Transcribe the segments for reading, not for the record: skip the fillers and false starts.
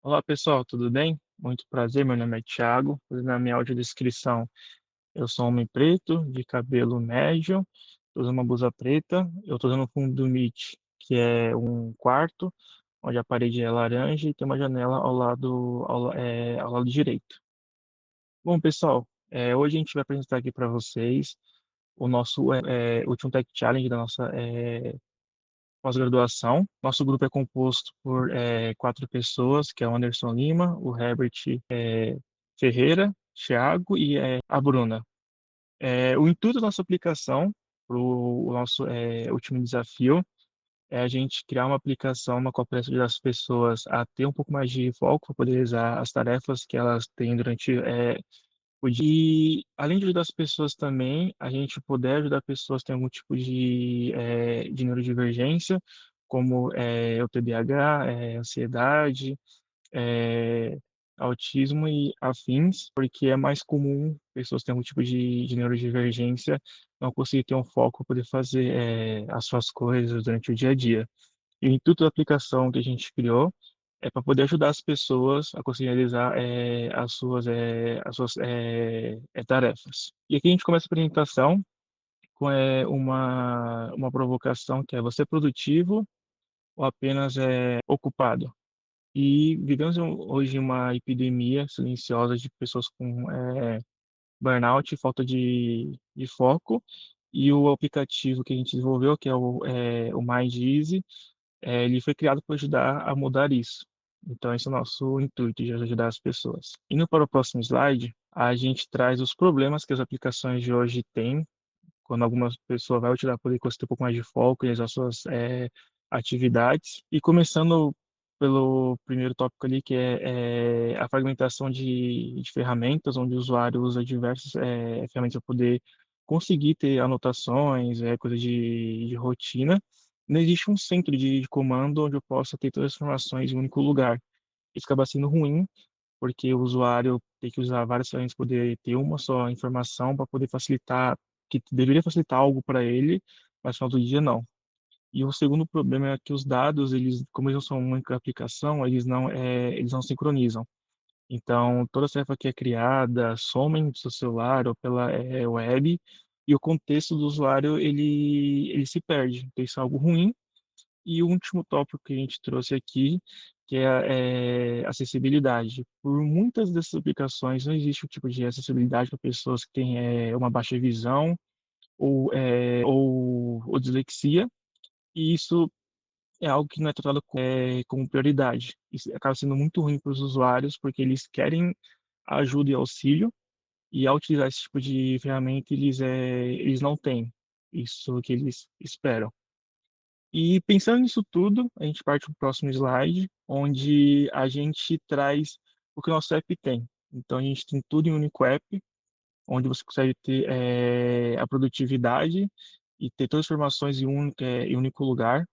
Olá pessoal, tudo bem? Muito prazer, meu nome é Thiago. Na minha audiodescrição, eu sou um homem preto, de cabelo médio, tô usando uma blusa preta. Eu estou usando um fundo do Meet, que é um quarto, onde a parede é laranja e tem uma janela ao lado direito. Bom, pessoal, hoje a gente vai apresentar aqui para vocês o nosso último Tech Challenge da nossa pós-graduação. Nosso grupo é composto por quatro pessoas, que é o Anderson Lima, o Herbert Ferreira, Thiago e a Bruna. O intuito da nossa aplicação, para o nosso último desafio, é a gente criar uma aplicação na qual para ajudar as pessoas a ter um pouco mais de foco para poder realizar as tarefas que elas têm durante o dia. E, além de ajudar as pessoas também, a gente poder ajudar pessoas que têm algum tipo de neurodivergência, como o TDAH, ansiedade, é, autismo e afins, porque é mais comum pessoas que têm algum tipo de neurodivergência não conseguir ter um foco para poder fazer as suas coisas durante o dia a dia. E o intuito da aplicação que a gente criou é para poder ajudar as pessoas a conseguir realizar as suas tarefas. E aqui a gente começa a apresentação com uma provocação que é: você é produtivo ou apenas ocupado? E vivemos hoje uma epidemia silenciosa de pessoas com burnout e falta de foco. E o aplicativo que a gente desenvolveu, que é o Mind Easy, ele foi criado para ajudar a mudar isso. Então, esse é o nosso intuito, de ajudar as pessoas. Indo para o próximo slide, a gente traz os problemas que as aplicações de hoje têm quando alguma pessoa vai utilizar, poder conseguir um pouco mais de foco e as suas atividades. E começando pelo primeiro tópico ali, que é a fragmentação de ferramentas, onde o usuário usa diversas ferramentas para poder conseguir ter anotações, coisa de rotina. Não existe um centro de comando onde eu possa ter todas as informações em um único lugar. Isso acaba sendo ruim, porque o usuário tem que usar várias ferramentas para poder ter uma só informação para poder facilitar, que deveria facilitar algo para ele, mas no final do dia não. E o segundo problema é que os dados, eles, como eles não são uma única aplicação, eles não sincronizam. Então, toda tarefa que é criada, somem do seu celular ou pela web, e o contexto do usuário, ele se perde. Então, isso é algo ruim. E o último tópico que a gente trouxe aqui, que é a acessibilidade. Por muitas dessas aplicações não existe o tipo de acessibilidade para pessoas que têm uma baixa visão ou dislexia, e isso é algo que não é tratado como prioridade. Isso acaba sendo muito ruim para os usuários, porque eles querem ajuda e auxílio, e ao utilizar esse tipo de ferramenta, eles não têm isso que eles esperam. E pensando nisso tudo, a gente parte para o próximo slide, onde a gente traz o que o nosso app tem. Então, a gente tem tudo em um único app, onde você consegue ter a produtividade e ter todas as informações em um único lugar,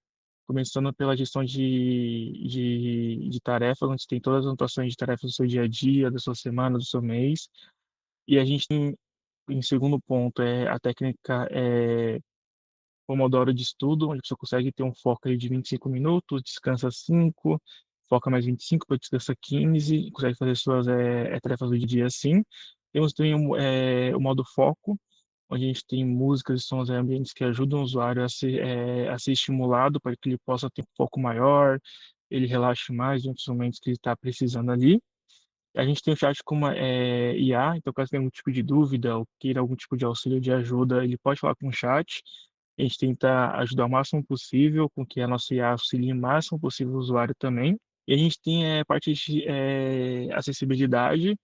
começando pela gestão de tarefas, onde você tem todas as anotações de tarefas do seu dia a dia, da sua semana, do seu mês. E a gente tem, em segundo ponto, a técnica Pomodoro de estudo, onde você consegue ter um foco aí de 25 minutos, descansa 5, foca mais 25, depois descansa 15, consegue fazer suas tarefas do dia assim. Temos também o modo foco, onde a gente tem músicas e sons ambientes que ajudam o usuário a ser estimulado para que ele possa ter um foco maior, ele relaxe mais em outros momentos que ele está precisando ali. A gente tem o chat como IA, então caso tenha algum tipo de dúvida ou queira algum tipo de auxílio de ajuda, ele pode falar com o chat. A gente tenta ajudar o máximo possível, com que a nossa IA auxilie o máximo possível o usuário também. E a gente tem a parte de acessibilidade,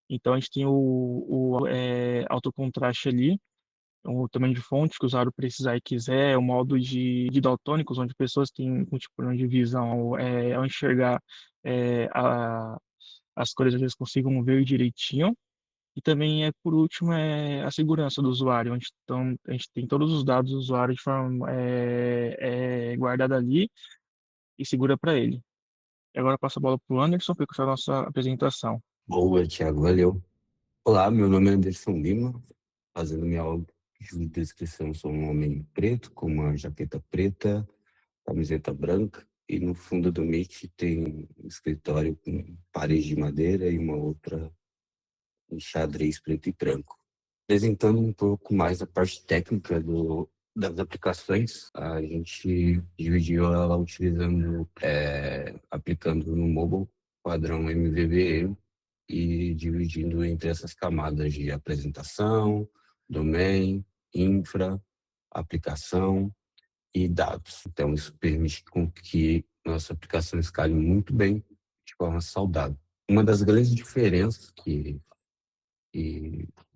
então a gente tem o autocontraste ali, o tamanho de fonte que o usuário precisar e quiser, o modo de daltônicos, onde pessoas têm um tipo de problema de visão, ao enxergar as cores, às vezes consigam ver direitinho. E também, por último, a segurança do usuário, onde a gente tem todos os dados do usuário de forma guardada ali e segura para ele. E agora eu passo a bola para o Anderson para continuar a nossa apresentação. Boa, Thiago, valeu. Olá, meu nome é Anderson Lima, fazendo minha descrição, sou um homem preto, com uma jaqueta preta, camiseta branca e no fundo do Meet tem um escritório com parede de madeira e uma outra em xadrez preto e branco. Apresentando um pouco mais a parte técnica das aplicações, a gente dividiu ela utilizando, aplicando no mobile, padrão MVVM, e dividindo entre essas camadas de apresentação, domain, infra, aplicação e dados. Então, isso permite com que nossa aplicação escale muito bem, de forma saudável. Uma das grandes diferenças que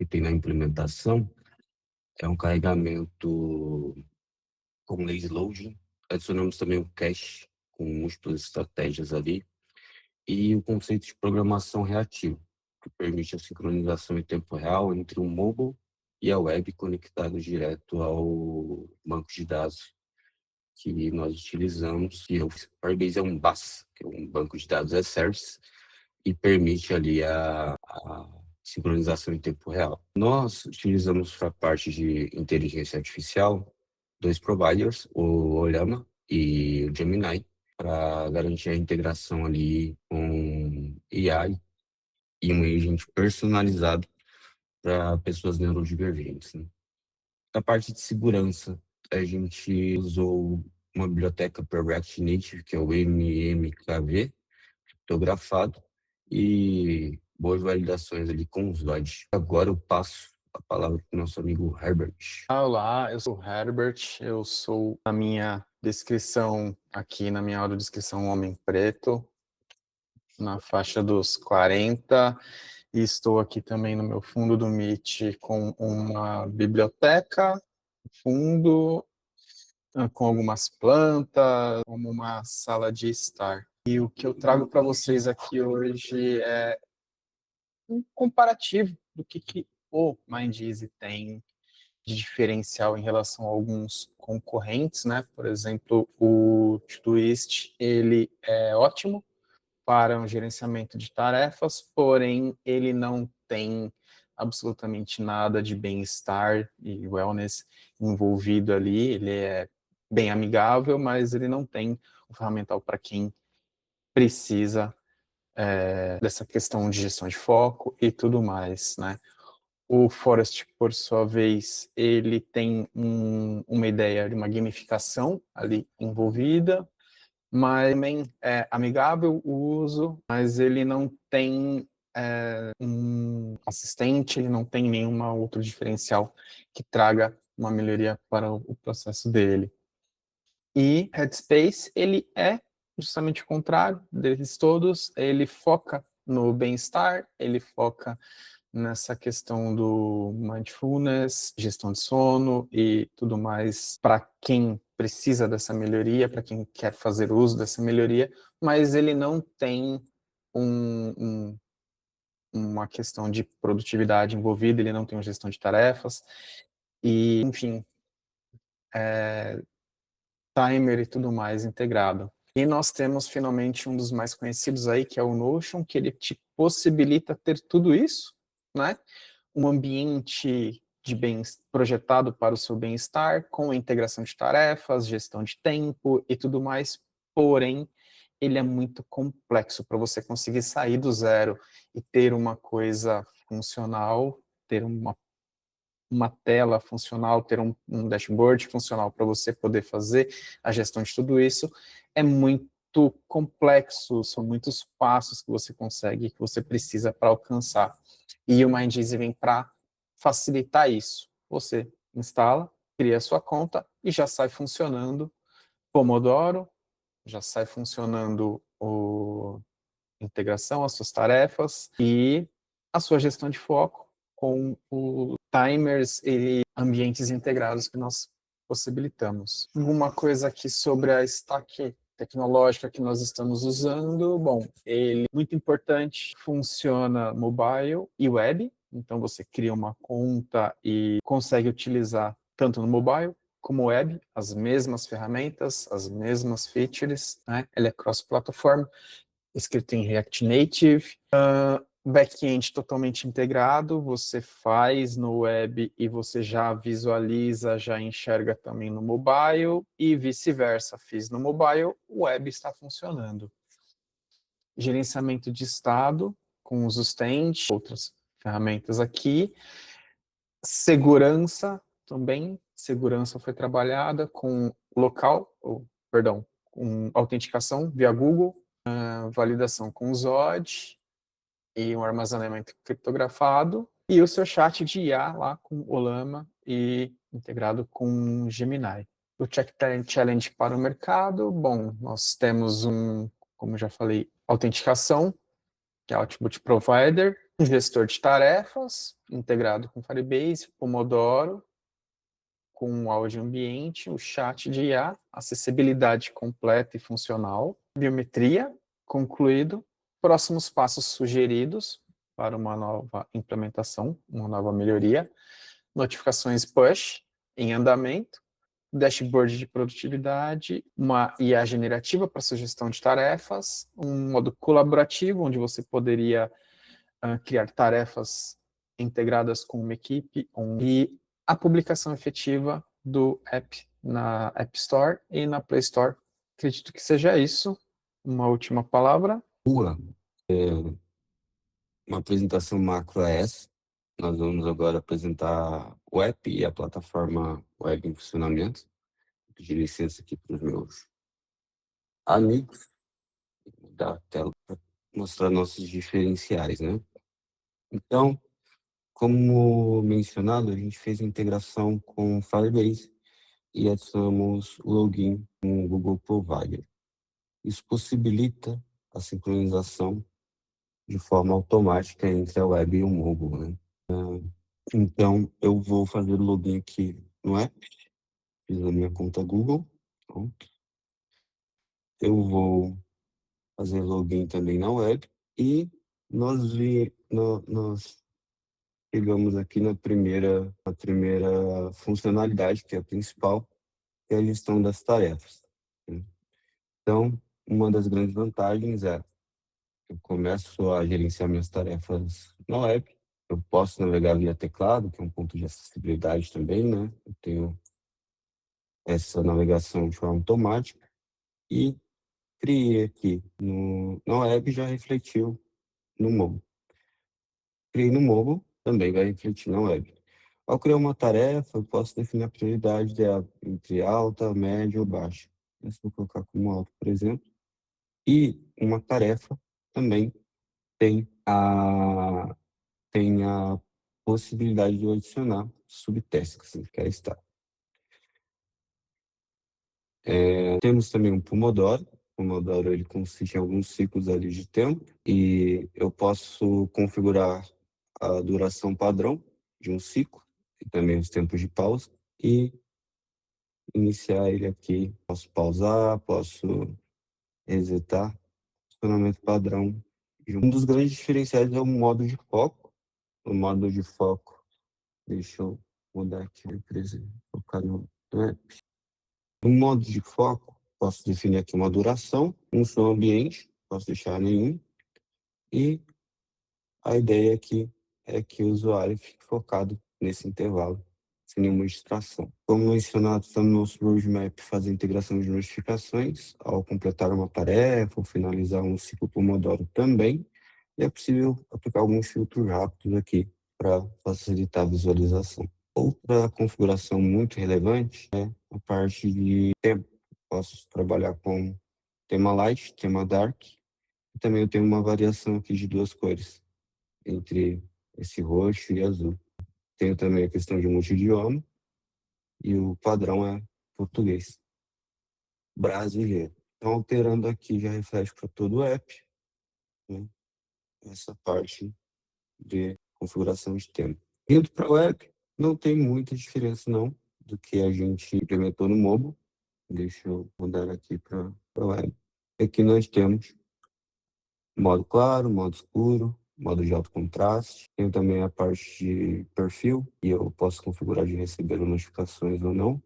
tem na implementação é um carregamento com lazy loading. Adicionamos também o cache com múltiplas estratégias ali e o conceito de programação reativa, que permite a sincronização em tempo real entre o mobile e a web conectados direto ao banco de dados que nós utilizamos, que o Firebase é um BAS, que é um banco de dados as service, e permite ali a sincronização em tempo real. Nós utilizamos para a parte de inteligência artificial 2 providers, o Olama e o Gemini, para garantir a integração ali com AI e um agente personalizado para pessoas neurodivergentes, né? Na parte de segurança, a gente usou uma biblioteca para React Native, que é o MMKV, criptografado, e boas validações ali com os LOD. Agora eu passo a palavra para o nosso amigo Herbert. Olá, eu sou o Herbert, eu sou, na minha descrição aqui, na minha audiodescrição, um homem preto, na faixa dos 40, e estou aqui também no meu fundo do Meet com uma biblioteca, fundo, com algumas plantas, como uma sala de estar. E o que eu trago para vocês aqui hoje é um comparativo do que o Mindeasy tem de diferencial em relação a alguns concorrentes, né? Por exemplo, o Todoist, ele é ótimo para um gerenciamento de tarefas, porém ele não tem absolutamente nada de bem-estar e wellness envolvido ali. Ele é bem amigável, mas ele não tem um ferramental para quem precisa dessa questão de gestão de foco e tudo mais, né? O Forest, por sua vez, ele tem uma ideia de uma gamificação ali envolvida, mas também é amigável o uso, mas ele não tem um assistente, ele não tem nenhuma outro diferencial que traga uma melhoria para o processo dele. E Headspace, ele é justamente o contrário deles todos, ele foca no bem-estar, ele foca nessa questão do mindfulness, gestão de sono e tudo mais para quem precisa dessa melhoria, para quem quer fazer uso dessa melhoria, mas ele não tem uma questão de produtividade envolvida, ele não tem uma gestão de tarefas, e, enfim, timer e tudo mais integrado. E nós temos finalmente um dos mais conhecidos aí, que é o Notion, que ele te possibilita ter tudo isso, né? Um ambiente de bem projetado para o seu bem-estar, com a integração de tarefas, gestão de tempo e tudo mais, porém, ele é muito complexo para você conseguir sair do zero e ter uma coisa funcional, ter uma tela funcional, ter um dashboard funcional para você poder fazer a gestão de tudo isso, é muito complexo, são muitos passos que você consegue, que você precisa para alcançar. E o Mindeasy vem para facilitar isso. Você instala, cria a sua conta e já sai funcionando Pomodoro, já sai funcionando a integração, as suas tarefas e a sua gestão de foco com os timers e ambientes integrados que nós possibilitamos. Alguma coisa aqui sobre a stack tecnológica que nós estamos usando? Bom, ele é muito importante, funciona mobile e web, então você cria uma conta e consegue utilizar tanto no mobile como web, as mesmas ferramentas, as mesmas features, né? Ele é cross-platform, escrito em React Native. back-end totalmente integrado, você faz no web e você já visualiza, já enxerga também no mobile, e vice-versa, fiz no mobile, o web está funcionando. Gerenciamento de estado, com os stands, outras ferramentas aqui. Segurança também, segurança foi trabalhada com com autenticação via Google, validação com o ZOD e um armazenamento criptografado, e o seu chat de IA lá com o Llama e integrado com o Gemini. O Check Talent Challenge para o mercado, bom, nós temos como já falei, autenticação, que é Output Provider, um gestor de tarefas, integrado com Firebase, Pomodoro, com o áudio ambiente, o chat de IA, acessibilidade completa e funcional, biometria, concluído, próximos passos sugeridos para uma nova implementação, uma nova melhoria, notificações push em andamento, dashboard de produtividade, uma IA generativa para sugestão de tarefas, um modo colaborativo, onde você poderia criar tarefas integradas com uma equipe, e a publicação efetiva do app na App Store e na Play Store. Acredito que seja isso. Uma última palavra. Uma apresentação macro é essa. Nós vamos agora apresentar o app e a plataforma web em funcionamento. Vou pedir licença aqui para os meus amigos da tela para mostrar nossos diferenciais, né? Então, como mencionado, a gente fez a integração com o Firebase e adicionamos o login com o Google Provider. Isso possibilita a sincronização de forma automática entre a web e o mobile, né? Então, eu vou fazer o login aqui no app, fiz a minha conta Google. Pronto. Eu vou fazer login também na web e nós chegamos aqui na primeira funcionalidade, que é a principal, que é a gestão das tarefas, né? Então, uma das grandes vantagens é eu começo a gerenciar minhas tarefas na web. Eu posso navegar via teclado, que é um ponto de acessibilidade também, né? Eu tenho essa navegação de forma automática e criei aqui na web, já refletiu no mobile. Criei no mobile, também vai refletir na web. Ao criar uma tarefa, eu posso definir a prioridade dela entre alta, média ou baixa. Eu vou colocar como alta, por exemplo. E uma tarefa também tem a possibilidade de eu adicionar subtasks, se quer estar. Temos também um Pomodoro. O Pomodoro ele consiste em alguns ciclos ali de tempo e eu posso configurar a duração padrão de um ciclo e também os tempos de pausa e iniciar ele aqui. Posso pausar, posso resetar. Funcionamento padrão. Um dos grandes diferenciais é o modo de foco. O modo de foco, deixa eu mudar aqui a empresa, focar no app. No modo de foco, posso definir aqui uma duração, um som ambiente, posso deixar nenhum, e a ideia aqui é que o usuário fique focado nesse intervalo, sem nenhuma distração. Como mencionado, está no nosso roadmap fazer integração de notificações ao completar uma tarefa ou finalizar um ciclo Pomodoro também, e é possível aplicar alguns filtros rápidos aqui para facilitar a visualização. Outra configuração muito relevante é a parte de tempo. Posso trabalhar com tema light, tema dark, e também eu tenho uma variação aqui de duas cores, entre esse roxo e azul. Tenho também a questão de multi-idioma, e o padrão é português brasileiro. Então, alterando aqui, já reflete para todo o app, né, essa parte de configuração de tema. Indo para a web, não tem muita diferença não do que a gente implementou no mobile. Deixa eu mudar aqui para a web. Aqui nós temos modo claro, modo escuro, modo de alto contraste. Tem também a parte de perfil, e eu posso configurar de receber notificações ou não,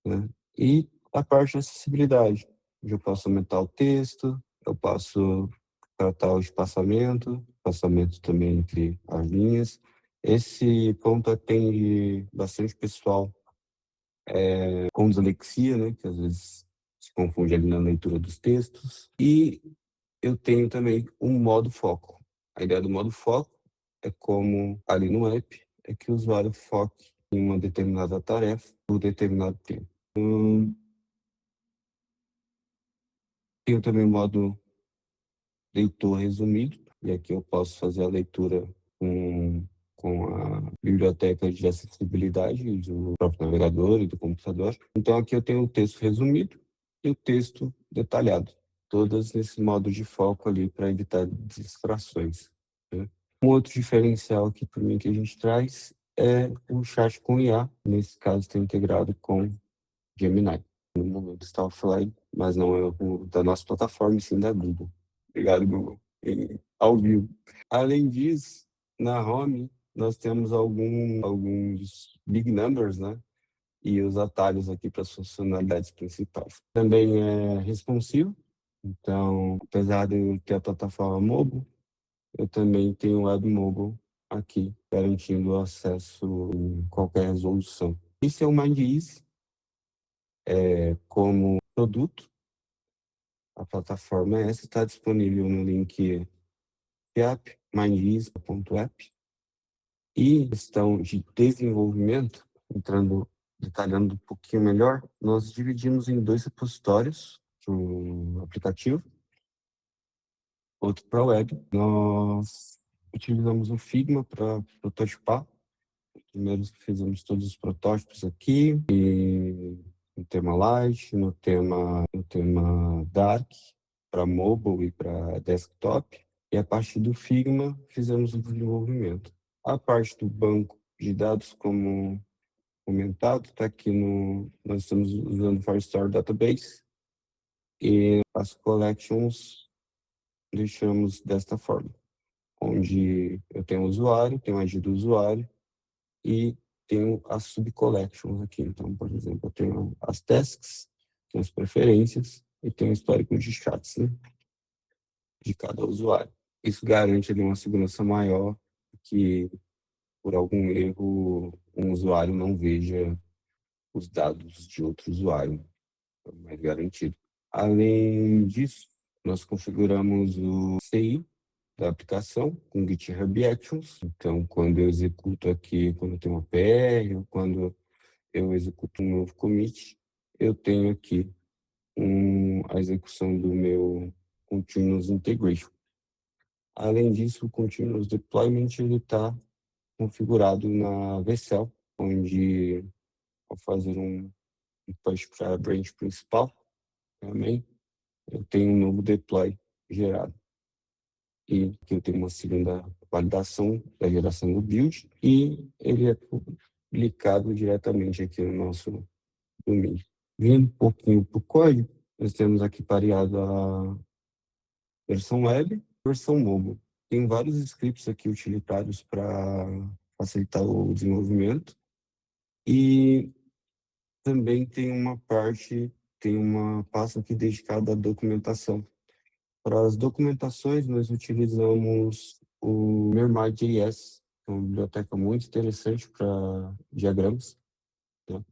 né? E a parte de acessibilidade, onde eu posso aumentar o texto, eu posso tratar o espaçamento, espaçamento também entre as linhas. Esse ponto atende bastante pessoal com dislexia, né, que às vezes se confunde ali na leitura dos textos. E eu tenho também um modo foco. A ideia do modo foco é como ali no app, é que o usuário foque em uma determinada tarefa por determinado tempo. Tenho também o modo leitor resumido, e aqui eu posso fazer a leitura com a biblioteca de acessibilidade do próprio navegador e do computador. Então aqui eu tenho o texto resumido e o texto detalhado, todas nesse modo de foco ali para evitar distrações, né? Um outro diferencial aqui para mim que a gente traz é o chat com IA, nesse caso está integrado com Gemini. No momento está offline, mas não é o da nossa plataforma, e sim da Google. Obrigado, Google. Ao vivo. Além disso, na home, nós temos alguns big numbers, né? E os atalhos aqui para as funcionalidades principais. Também é responsivo, então, apesar de eu ter a plataforma mobile, eu também tenho o web mobile aqui, garantindo o acesso em qualquer resolução. Esse é o MindEase como produto. A plataforma é essa, está disponível no link app, mindease.app. E questão de desenvolvimento, detalhando um pouquinho melhor, nós dividimos em 2 repositórios de um aplicativo, outro para web. Nós utilizamos o Figma para prototipar. Primeiro fizemos todos os protótipos aqui, e no tema Light, no tema Dark, para mobile e para desktop. E a partir do Figma fizemos o desenvolvimento. A parte do banco de dados, como comentado, está aqui nós estamos usando o Firestore Database, e as collections deixamos desta forma, onde eu tenho o usuário, tenho a ID do usuário e tenho as subcollections aqui. Então, por exemplo, eu tenho as tasks, tenho as preferências e tenho o histórico de chats, né, de cada usuário. Isso garante ali uma segurança maior, que por algum erro um usuário não veja os dados de outro usuário, é mais garantido. Além disso, nós configuramos o CI da aplicação com GitHub Actions. Então, quando eu executo aqui, quando eu tenho uma PR, ou quando eu executo um novo commit, eu tenho aqui a execução do meu Continuous Integration. Além disso, o Continuous Deployment está configurado na VCell, onde, ao fazer um push para a branch principal, também eu tenho um novo deploy gerado. E que eu tenho uma segunda validação da geração do build, e ele é publicado diretamente aqui no nosso domínio. Vindo um pouquinho para o código, nós temos aqui pareado a versão web e versão mobile. Tem vários scripts aqui utilitários para facilitar o desenvolvimento, e também tem uma pasta aqui dedicada à documentação. Para as documentações, nós utilizamos o Mermaid.js, que é uma biblioteca muito interessante para diagramas, né?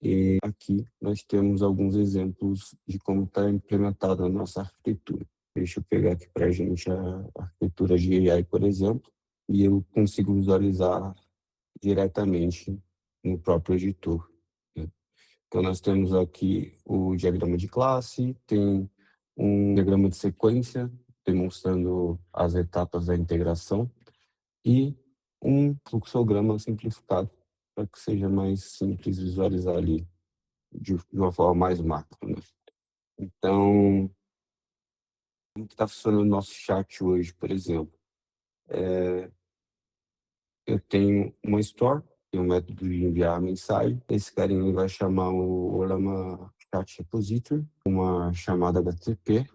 E aqui nós temos alguns exemplos de como está implementada a nossa arquitetura. Deixa eu pegar aqui para a gente a arquitetura de AI, por exemplo, e eu consigo visualizar diretamente no próprio editor, né? Então, nós temos aqui o diagrama de classe, tem um diagrama de sequência, demonstrando as etapas da integração, e um fluxograma simplificado, para que seja mais simples visualizar ali de uma forma mais macro, né? Então, como que está funcionando o nosso chat hoje, por exemplo? Eu tenho uma store, tem um método de enviar mensagem. Esse carinha ele vai chamar o Olama Chat Repository, uma chamada HTTP,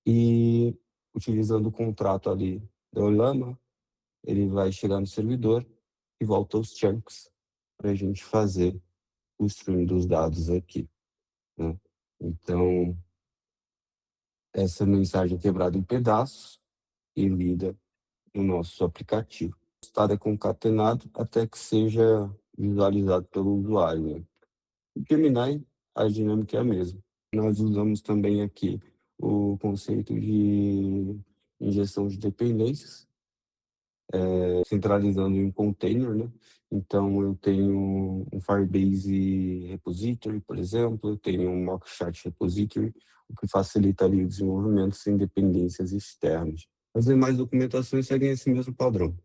e utilizando o contrato ali da Olama, ele vai chegar no servidor e volta aos chunks para a gente fazer o stream dos dados aqui, né? Então, essa mensagem quebrada em pedaços e lida no nosso aplicativo. O estado é concatenado até que seja visualizado pelo usuário, né? O Gemini, a dinâmica é a mesma. Nós usamos também aqui o conceito de injeção de dependências, centralizando em um container, né? Então, eu tenho um Firebase Repository, por exemplo, eu tenho um Mockchat Repository, o que facilita ali o desenvolvimento sem dependências externas. As demais documentações seguem esse mesmo padrão,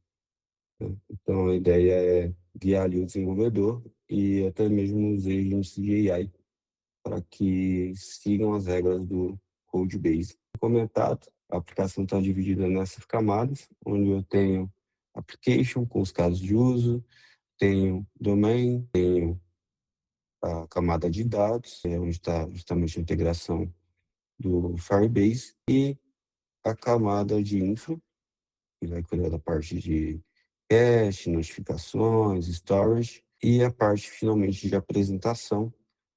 né? Então, a ideia é guiar ali o desenvolvedor e até mesmo os agents de AI para que sigam as regras do Codebase. Comentado, a aplicação está dividida nessas camadas, onde eu tenho application com os casos de uso, tenho domain, tenho a camada de dados, onde está justamente a integração do Firebase, e a camada de infra, que vai cuidar da parte de cache, notificações, storage, e a parte finalmente de apresentação,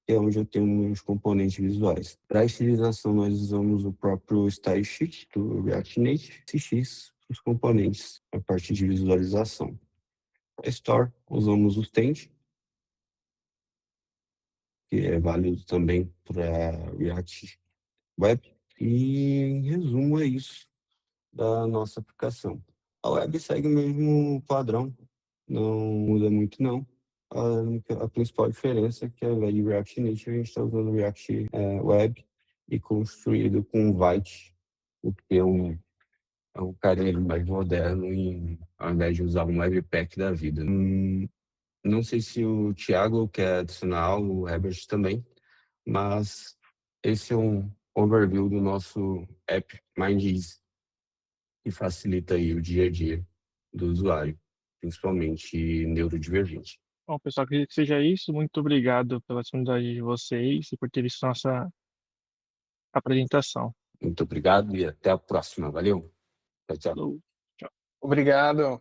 que é onde eu tenho meus componentes visuais. Para a estilização, nós usamos o próprio Style Sheet do React Native, CX, os componentes, a parte de visualização. Para Store, usamos o Stand, que é válido também para React Web. E, em resumo, é isso da nossa aplicação. A web segue o mesmo padrão, não muda muito, não. A principal diferença é que, ao invés de React Native, a gente está usando React Web e construído com Vite, porque é um carinho mais moderno, ao invés de usar um Webpack da vida. Não sei se o Thiago quer adicionar algo, o Herbert também, mas esse é um overview do nosso app MindEase, que facilita aí o dia a dia do usuário, principalmente neurodivergente. Bom, pessoal, acredito que seja isso. Muito obrigado pela disponibilidade de vocês e por ter visto nossa apresentação. Muito obrigado e até a próxima. Valeu. Tchau, tchau. Falou. Obrigado.